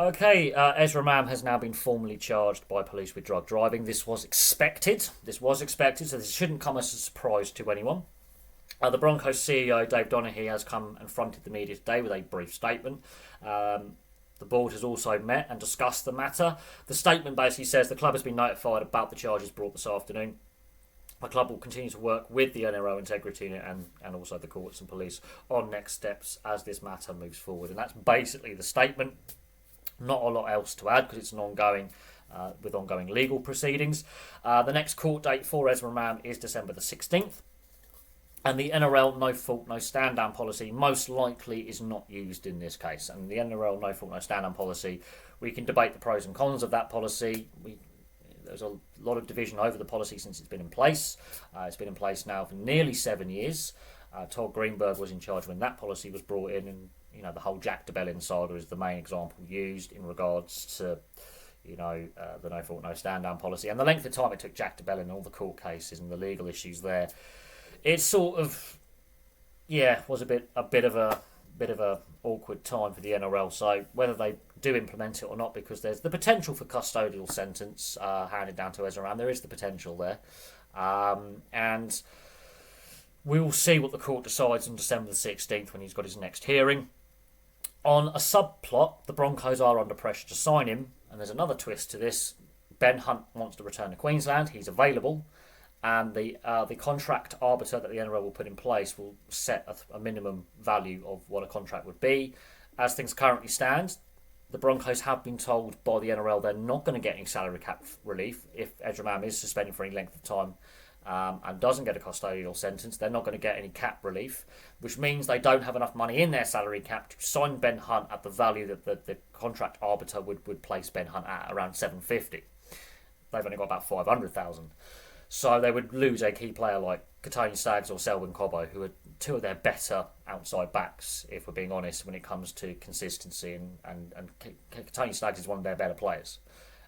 Okay, Ezra Mam has now been formally charged by police with drug driving. This was expected. So this shouldn't come as a surprise to anyone. The Broncos CEO, Dave Donaghy, has come and fronted the media today with a brief statement. The board has also met and discussed the matter. The statement basically says the club has been notified about the charges brought this afternoon. The club will continue to work with the NRL integrity unit and also the courts and police on next steps as this matter moves forward. And that's basically the statement. Not a lot else to add because it's an ongoing with ongoing legal proceedings. The next court date for Ezra Mam is December the 16th. And the NRL no fault, no stand down policy most likely is not used in this case. And the NRL no fault, no stand down policy, we can debate the pros and cons of that policy. There's a lot of division over the policy since it's been in place. It's been in place now for nearly 7 years. Todd Greenberg was in charge when that policy was brought in, and the whole Jack DeBellin saga is the main example used in regards to the no fault, no stand down policy and the length of time it took Jack DeBellin and all the court cases and the legal issues there. It sort of, was a bit of a awkward time for the NRL. So whether they do implement it or not, because there's the potential for custodial sentence handed down to Ezra Mam, there is the potential there, and we will see what the court decides on December the 16th when he's got his next hearing. On a subplot, the Broncos are under pressure to sign him, and there's another twist to this. Ben Hunt wants to return to Queensland. He's available. And the contract arbiter that the NRL will put in place will set a minimum value of what a contract would be. As things currently stand, the Broncos have been told by the NRL they're not going to get any salary cap relief if Ezra Mam is suspended for any length of time and doesn't get a custodial sentence. They're not going to get any cap relief, which means they don't have enough money in their salary cap to sign Ben Hunt at the value that the contract arbiter would place Ben Hunt at, around 750. They've only got about 500,000. So they would lose a key player like Katoni Staggs or Selwyn Cobbo, who are two of their better outside backs, if we're being honest, when it comes to consistency. And Katoni Staggs is one of their better players.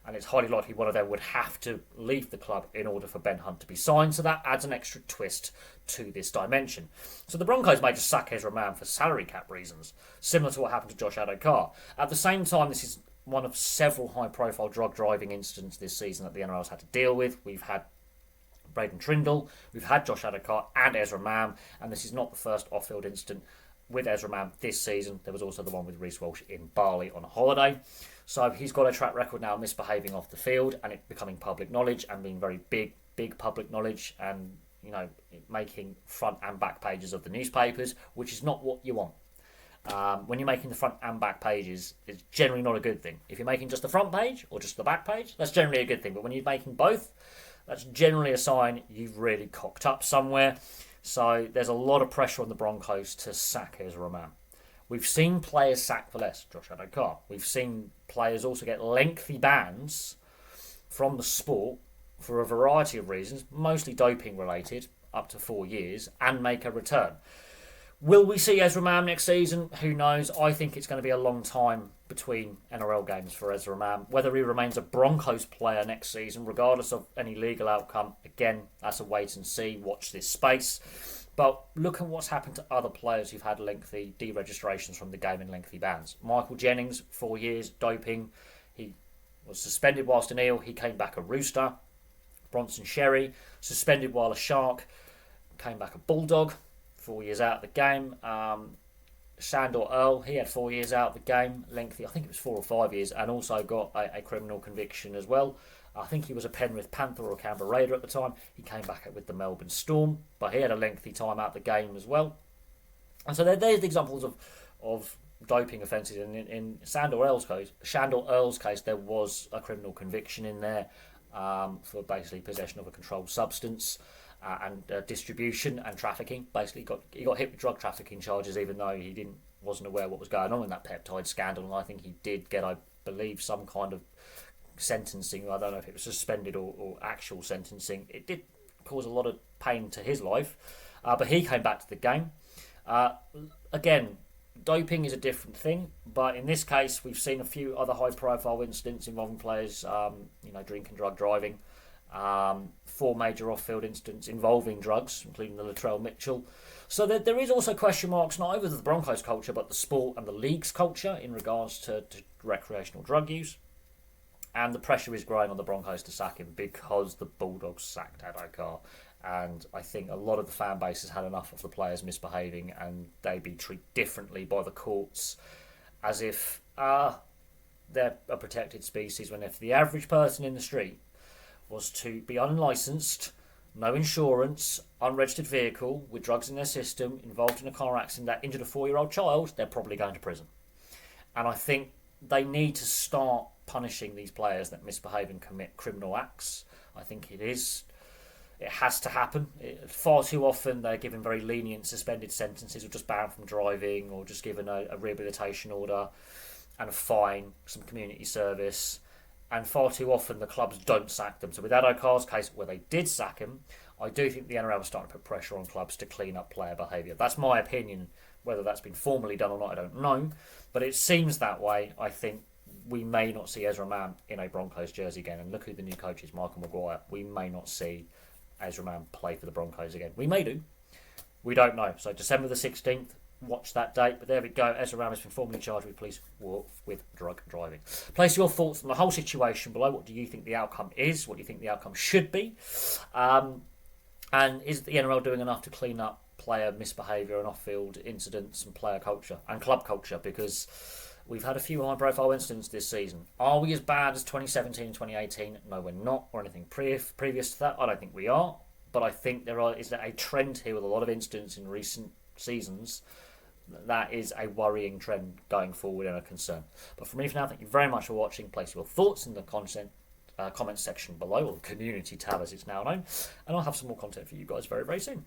And it's highly likely one of them would have to leave the club in order for Ben Hunt to be signed. So that adds an extra twist to this dimension. So the Broncos may just sack Ezra Mam for salary cap reasons, similar to what happened to Josh Adokar. At the same time, this is one of several high-profile drug driving incidents this season that the NRL's had to deal with. We've had Braden Trindle, we've had Josh Adokar and Ezra Mam, and this is not the first off-field incident with Ezra Mam this season. There was also the one with Reece Walsh in Bali on a holiday. So he's got a track record now of misbehaving off the field and it becoming public knowledge and being very big public knowledge and, making front and back pages of the newspapers, which is not what you want. When you're making the front and back pages, it's generally not a good thing. If you're making just the front page or just the back page, that's generally a good thing. But when you're making both, that's generally a sign you've really cocked up somewhere. So there's a lot of pressure on the Broncos to sack Ezra Mam. We've seen players sacked for less, Josh Adokar. We've seen players also get lengthy bans from the sport for a variety of reasons, mostly doping related, up to 4 years, and make a return. Will we see Ezra Mam next season? Who knows? I think it's going to be a long time between NRL games for Ezra Mam. Whether he remains a Broncos player next season, regardless of any legal outcome, again, that's a wait and see. Watch this space. But look at what's happened to other players who've had lengthy deregistrations from the game and lengthy bans. Michael Jennings, 4 years, doping. He was suspended whilst an eel. He came back a rooster. Bronson Sherry, suspended while a shark. Came back a bulldog. 4 years out of the game. Sandor Earl, he had 4 years out of the game, lengthy, I think it was 4 or 5 years, and also got a criminal conviction as well. I think he was a Penrith Panther or Canberra Raider at the time. He came back with the Melbourne Storm, but he had a lengthy time out of the game as well. And so there's the examples of doping offences. In Sandor Earl's case, there was a criminal conviction in there for basically possession of a controlled substance. And distribution and trafficking. Basically, he got hit with drug trafficking charges, even though he wasn't aware what was going on in that peptide scandal. And I think he did get, I believe, some kind of sentencing. I don't know if it was suspended or actual sentencing. It did cause a lot of pain to his life, but he came back to the game. Again, doping is a different thing, but in this case, we've seen a few other high-profile incidents involving players, drink and drug driving. 4 major off-field incidents involving drugs, including the Latrell Mitchell. So there is also question marks, not over the Broncos culture, but the sport and the league's culture in regards to recreational drug use. And the pressure is growing on the Broncos to sack him because the Bulldogs sacked Adokar. And I think a lot of the fan base has had enough of the players misbehaving, and they be treated differently by the courts as if they're a protected species, when if the average person in the street was to be unlicensed, no insurance, unregistered vehicle, with drugs in their system, involved in a car accident that injured a 4-year-old child, they're probably going to prison. And I think they need to start punishing these players that misbehave and commit criminal acts. I think it has to happen. Far too often they're given very lenient suspended sentences, or just banned from driving, or just given a rehabilitation order and a fine, some community service. And far too often the clubs don't sack them. So with Adokar's case, where they did sack him, I do think the NRL was starting to put pressure on clubs to clean up player behaviour. That's my opinion. Whether that's been formally done or not, I don't know. But it seems that way. I think we may not see Ezra Mann in a Broncos jersey again. And look who the new coach is, Michael Maguire. We may not see Ezra Mann play for the Broncos again. We may do. We don't know. So December the 16th, watch that date. But there we go. Ezra Mann has been formally charged with police with drug driving. Place your thoughts on the whole situation below. What do you think the outcome is? What do you think the outcome should be? And is the NRL doing enough to clean up player misbehaviour and off-field incidents and player culture and club culture? Because we've had a few high-profile incidents this season. Are we as bad as 2017 and 2018? No, we're not. Or anything previous to that? I don't think we are. But I think is a trend here with a lot of incidents in recent seasons. That is a worrying trend going forward and a concern. But for me for now, thank you very much for watching. Place your thoughts in the comments section below, or the community tab as it's now known. And I'll have some more content for you guys very, very soon.